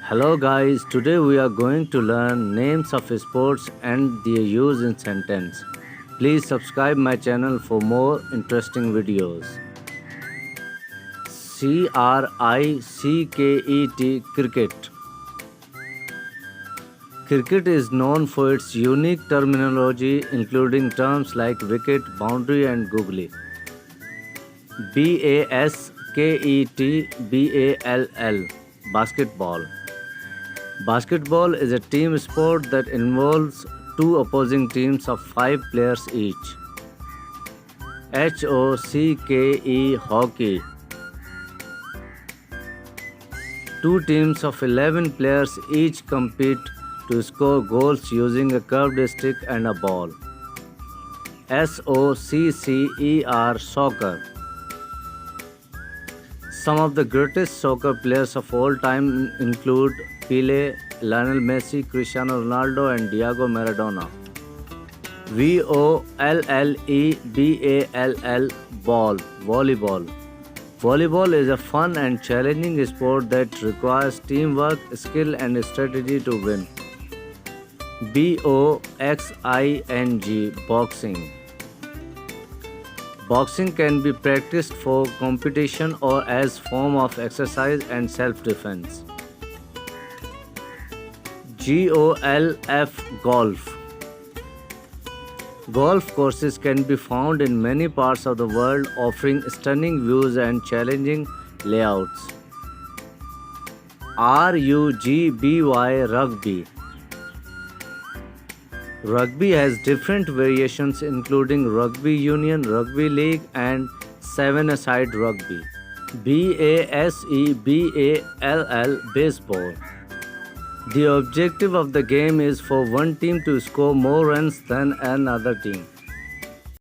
Hello guys, today we are going to learn names of sports and their use in sentence. Please subscribe my channel for more interesting videos. Cricket. Cricket. Cricket is known for its unique terminology including terms like wicket, boundary and googly. Basketball. Basketball. Basketball is a team sport that involves two opposing teams of 5 players each. Hockey. Two teams of 11 players each compete to score goals using a curved stick and a ball. Soccer. Some of the greatest soccer players of all time include Pelé, Lionel Messi, Cristiano Ronaldo and Diego Maradona. Volleyball. Volleyball is a fun and challenging sport that requires teamwork, skill and strategy to win. Boxing. Boxing can be practiced for competition or as form of exercise and self-defense. Golf. Golf courses can be found in many parts of the world, offering stunning views and challenging layouts. Rugby. Rugby has different variations including rugby union, rugby league and seven-a-side rugby. Baseball. The objective of the game is for one team to score more runs than another team.